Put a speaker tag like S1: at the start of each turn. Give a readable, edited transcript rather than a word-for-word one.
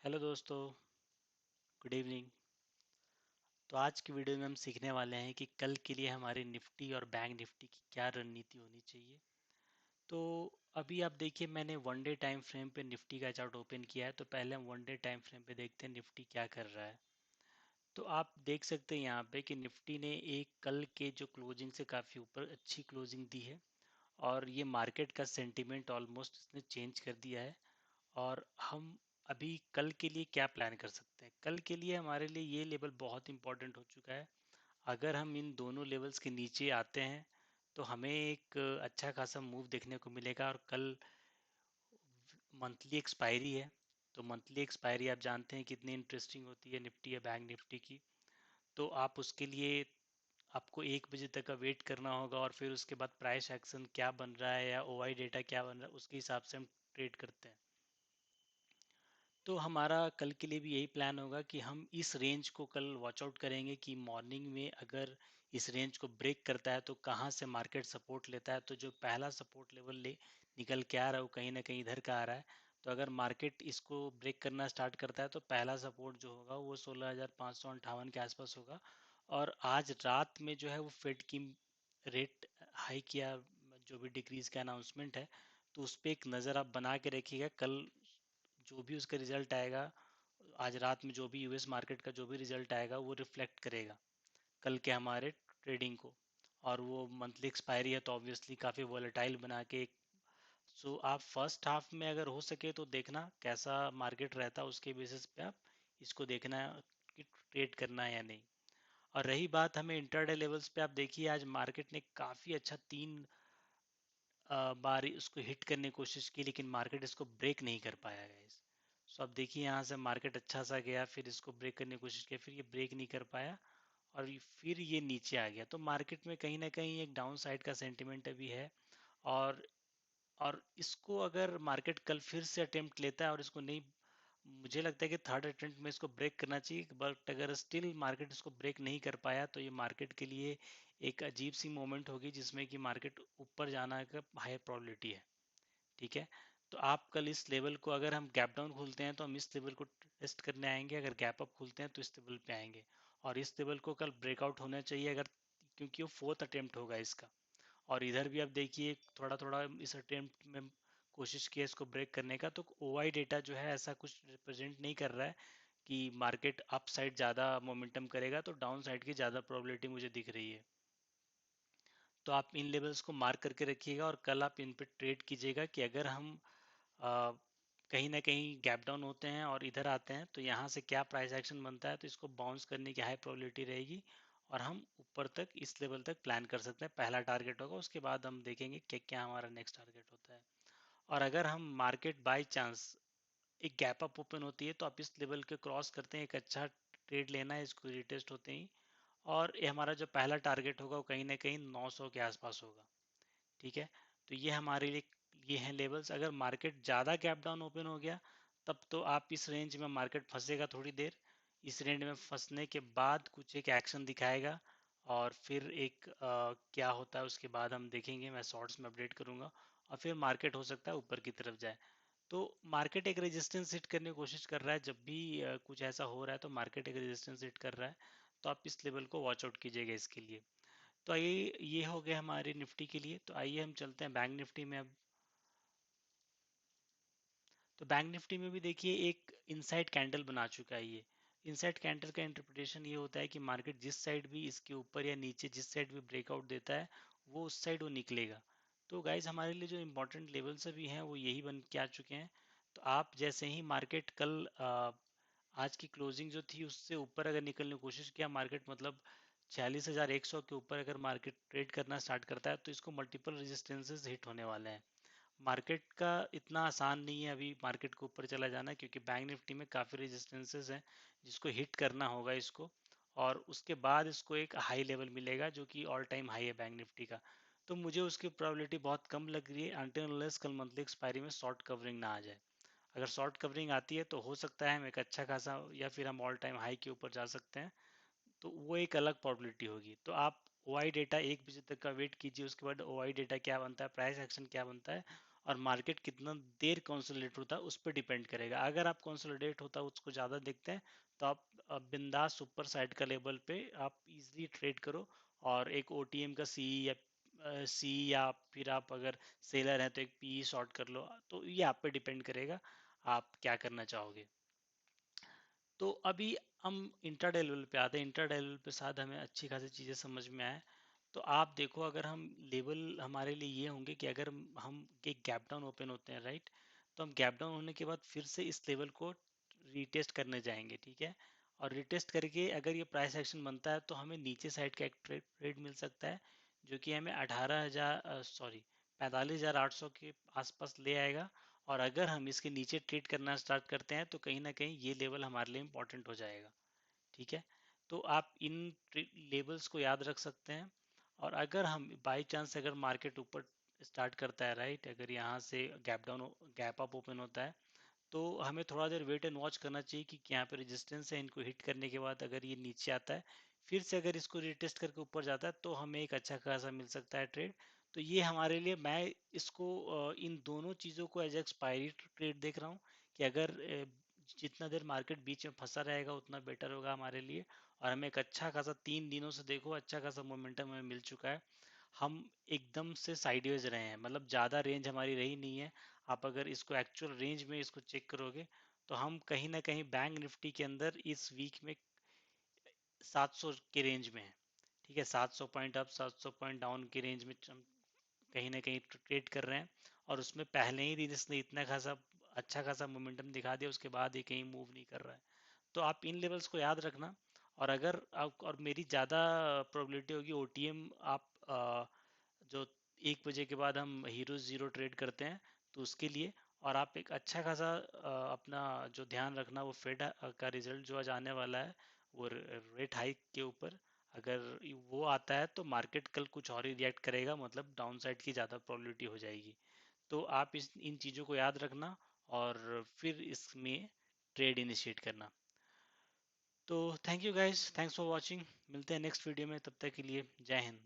S1: Hello दोस्तों। Good evening. तो आज की वीडियो में हम सीखने वाले हैं कि कल के लिए हमारे निफ्टी और बैंक निफ्टी की क्या रणनीति होनी चाहिए। तो अभी आप देखिए, मैंने वन डे टाइम फ्रेम पे निफ्टी का चार्ट ओपन किया है। तो पहले हम वन डे टाइम फ्रेम पे देखते हैं निफ्टी क्या कर रहा है। तो आप देख सकते हैं यहाँ पे कि निफ्टी ने एक कल के जो क्लोजिंग से काफ़ी ऊपर अच्छी क्लोजिंग दी है, और ये मार्केट का सेंटीमेंट ऑलमोस्ट इसने चेंज कर दिया है। और हम अभी कल के लिए क्या प्लान कर सकते हैं? कल के लिए हमारे लिए ये लेवल बहुत इंपॉर्टेंट हो चुका है। अगर हम इन दोनों लेवल्स के नीचे आते हैं तो हमें एक अच्छा खासा मूव देखने को मिलेगा। और कल मंथली एक्सपायरी है। तो मंथली एक्सपायरी आप जानते हैं कितनी इंटरेस्टिंग होती है निफ्टी या बैंक निफ्टी की। तो आप उसके लिए आपको 1 बजे तक का वेट करना होगा, और फिर उसके बाद प्राइस एक्शन क्या बन रहा है या ओआई डेटा क्या बन रहा है उसके हिसाब से हम ट्रेड करते हैं। तो हमारा कल के लिए भी यही प्लान होगा कि हम इस रेंज को कल वॉच आउट करेंगे कि मॉर्निंग में अगर इस रेंज को ब्रेक करता है तो कहाँ से मार्केट सपोर्ट लेता है। तो जो पहला सपोर्ट लेवल ले निकल के आ रहा है वो कहीं ना कहीं इधर का आ रहा है। तो अगर मार्केट इसको ब्रेक करना स्टार्ट करता है तो पहला सपोर्ट जो होगा वो 16,558 के आसपास होगा। और आज रात में जो है वो फेड की रेट हाइक या जो भी डिक्रीज का अनाउंसमेंट है, तो उस पर एक नज़र आप बना के रखिएगा। कल जो भी उसका रिजल्ट आएगा, आज रात में जो भी यूएस मार्केट का जो भी रिजल्ट आएगा वो रिफ्लेक्ट करेगा कल के हमारे ट्रेडिंग को। और वो मंथली एक्सपायरी है तो ऑब्वियसली काफ़ी वॉलेटाइल बना के। सो आप फर्स्ट हाफ में अगर हो सके तो देखना कैसा मार्केट रहता है, उसके बेसिस पे आप इसको देखना है कि ट्रेड करना है या नहीं। और रही बात हमें इंटरडे लेवल्स पे, आप देखिए आज मार्केट ने काफ़ी अच्छा 3 बार उसको हिट करने की कोशिश की, लेकिन मार्केट इसको ब्रेक नहीं कर पाया गाइस। सो अब देखिए यहाँ से मार्केट अच्छा सा गया, फिर इसको ब्रेक करने की कोशिश की, फिर ये ब्रेक नहीं कर पाया, और फिर ये नीचे आ गया। तो मार्केट में कहीं ना कहीं एक डाउन साइड का सेंटिमेंट अभी है। और और इसको अगर मार्केट कल फिर से अटेम्प्ट लेता है और इसको नहीं, मुझे लगता है कि थर्ड अटेम्प्ट में इसको ब्रेक करना चाहिए। बट अगर स्टिल मार्केट इसको ब्रेक नहीं कर पाया तो ये मार्केट के लिए एक अजीब सी मोमेंट होगी जिसमें कि मार्केट ऊपर जाना का हाई प्रोबेबिलिटी है। ठीक है। तो आप कल इस लेवल को, अगर हम गैप डाउन खोलते हैं तो हम इस लेवल को टेस्ट करने आएंगे, अगर गैप अप खोलते हैं तो इस लेवल पे आएंगे। और इस लेवल को कल ब्रेकआउट होना चाहिए, अगर, क्योंकि वो फोर्थ अटेम्प्ट होगा इसका। और इधर भी आप देखिए थोड़ा थोड़ा इस अटेम्प्ट में कोशिश की है इसको ब्रेक करने का। तो ओआई डेटा जो है ऐसा कुछ रिप्रेजेंट नहीं कर रहा है कि मार्केट अप साइड ज़्यादा मोमेंटम करेगा, तो डाउन साइड की ज़्यादा प्रोबेबिलिटी मुझे दिख रही है। तो आप इन लेवल्स को मार्क करके रखिएगा और कल आप इन पे ट्रेड कीजिएगा कि अगर हम आ, कहीं ना कहीं गैप डाउन होते हैं और इधर आते हैं तो यहाँ से क्या प्राइस एक्शन बनता है। तो इसको बाउंस करने की हाई प्रोबेबिलिटी रहेगी, और हम ऊपर तक इस लेवल तक प्लान कर सकते हैं। पहला टारगेट होगा, उसके बाद हम देखेंगे क्या क्या हमारा नेक्स्ट टारगेट होता है। और अगर हम मार्केट बाय चांस एक गैप अप ओपन होती है तो आप इस लेवल के क्रॉस करते हैं, एक अच्छा ट्रेड लेना है इसको रिटेस्ट होते ही। और ये हमारा जो पहला टारगेट होगा वो कहीं ना कहीं 900 के आसपास होगा। ठीक है। तो ये हमारे लिए ये हैं लेवल्स। अगर मार्केट ज़्यादा गैप डाउन ओपन हो गया तब तो आप इस रेंज में मार्केट फंसेगा थोड़ी देर। इस रेंज में फंसने के बाद कुछ एक एक्शन दिखाएगा, और फिर एक क्या होता है उसके बाद हम देखेंगे, मैं शॉर्ट्स में अपडेट करूंगा। और फिर मार्केट हो सकता है ऊपर की तरफ जाए। तो मार्केट एक रेजिस्टेंस हिट करने की कोशिश कर रहा है। जब भी कुछ ऐसा हो रहा है तो मार्केट एक रेजिस्टेंस हिट कर रहा है। तो आप इस लेवल को वॉच आउट कीजिएगा इसके लिए। तो आइए, ये हो गया हमारे निफ्टी के लिए। तो आइए हम चलते हैं बैंक निफ्टी में अब। तो बैंक निफ्टी में भी देखिए एक इनसाइड कैंडल बना चुका है ये। इनसाइड कैंडल का इंटरप्रिटेशन ये होता है कि मार्केट जिस साइड भी इसके ऊपर या नीचे जिस साइड भी ब्रेकआउट देता है वो उस साइड वो निकलेगा। तो गाइज हमारे लिए जो इम्पोर्टेंट लेवल्स अभी हैं वो यही बन के आ चुके हैं। तो आप जैसे ही मार्केट कल आज की क्लोजिंग जो थी उससे ऊपर अगर निकलने की कोशिश किया मार्केट, मतलब 46,100 के ऊपर अगर मार्केट ट्रेड करना स्टार्ट करता है तो इसको मल्टीपल रेजिस्टेंसेस हिट होने वाले हैं। मार्केट का इतना आसान नहीं है अभी मार्केट को ऊपर चला जाना, क्योंकि बैंक निफ्टी में काफ़ी रेजिस्टेंसेस हैं जिसको हिट करना होगा इसको। और उसके बाद इसको एक हाई लेवल मिलेगा जो कि ऑल टाइम हाई है बैंक निफ्टी का। तो मुझे उसकी प्रोबेबिलिटी बहुत कम लग रही है अनटिल अनलेस कल मंथली एक्सपायरी में शॉर्ट कवरिंग ना आ जाए। अगर शॉर्ट कवरिंग आती है तो हो सकता है हम एक अच्छा खासा, या फिर हम ऑल टाइम हाई के ऊपर जा सकते हैं। तो वो एक अलग प्रोबेबिलिटी होगी। तो आप ओआई डेटा 1 बजे तक का वेट कीजिए, उसके बाद ओआई डेटा क्या बनता है, प्राइस एक्शन क्या बनता है, और मार्केट कितना देर कंसोलिडेट होता है उस पर डिपेंड करेगा। अगर आप कंसोलिडेट होता है उसको ज़्यादा देखते हैं तो आप बिंदास ऊपर साइड का लेवल पे आप इजीली ट्रेड करो, और एक ओटीएम का सी या सी, या फिर आप अगर सेलर हैं तो एक पी शॉर्ट कर लो। तो ये आप पे डिपेंड करेगा आप क्या करना चाहोगे। तो अभी हम इंट्राडे लेवल पे आते हैं। इंट्राडे लेवल पे साथ हमें अच्छी खासी चीज़ें समझ में आए। तो आप देखो, अगर हम लेवल हमारे लिए ये होंगे कि अगर हम एक गैप डाउन ओपन होते हैं, राइट, तो हम गैप डाउन होने के बाद फिर से इस लेवल को रीटेस्ट करने जाएंगे, ठीक है। और रीटेस्ट करके अगर ये प्राइस एक्शन बनता है तो हमें नीचे साइड का एक ट्रेड मिल सकता है, जो कि हमें 18,000 सॉरी 45,800 के आसपास ले आएगा। और अगर हम इसके नीचे ट्रेड करना स्टार्ट करते हैं तो कहीं ना कहीं ये लेवल हमारे लिए इम्पोर्टेंट हो जाएगा, ठीक है। तो आप इन लेवल्स को याद रख सकते हैं। और अगर हम बाय चांस अगर मार्केट ऊपर स्टार्ट करता है, राइट, अगर यहाँ से gap down gap up open होता है, तो हमें थोड़ा देर वेट एंड वॉच करना चाहिए कि यहाँ पे रेजिस्टेंस है। इनको हिट करने के बाद अगर ये नीचे आता है, फिर से अगर इसको रिटेस्ट करके ऊपर जाता है तो हमें एक अच्छा खासा मिल सकता है ट्रेड। तो ये हमारे लिए, मैं इसको इन दोनों चीज़ों को एज एक्सपायरी ट्रेड देख रहा हूँ, कि अगर जितना देर मार्केट बीच में फंसा रहेगा उतना बेटर होगा हमारे लिए। और हमें एक अच्छा खासा 3 दिनों से देखो अच्छा खासा मोमेंटम हमें मिल चुका है। हम एकदम से साइडवेज रहे हैं, मतलब ज़्यादा रेंज हमारी रही नहीं है। आप अगर इसको एक्चुअल रेंज में इसको चेक करोगे तो हम कहीं ना कहीं बैंक निफ्टी के अंदर इस वीक में 700 के रेंज में है, ठीक है। 700 पॉइंट अप 700 पॉइंट डाउन की रेंज में हम कहीं ना कहीं ट्रेड कर रहे हैं। और उसमें पहले ही दिन इसने इतना खासा अच्छा खासा मोमेंटम दिखा दिया, उसके बाद ये कहीं मूव नहीं कर रहा है। तो आप इन लेवल्स को याद रखना। और अगर आप, और मेरी ज़्यादा प्रोबेबिलिटी होगी ओटीएम आप जो 1 बजे के बाद हम हीरो ज़ीरो ट्रेड करते हैं तो उसके लिए। और आप एक अच्छा खासा अपना जो ध्यान रखना वो फेड का रिजल्ट जो आज आने वाला है, वो रेट हाइक के ऊपर। अगर वो आता है तो मार्केट कल कुछ और ही रिएक्ट करेगा, मतलब डाउन साइड की ज़्यादा प्रोबेबिलिटी हो जाएगी। तो आप इन चीज़ों को याद रखना और फिर इसमें ट्रेड इनिशिएट करना। तो thank you guys, thanks for watching. मिलते हैं नेक्स्ट वीडियो में, तब तक के लिए जय हिंद।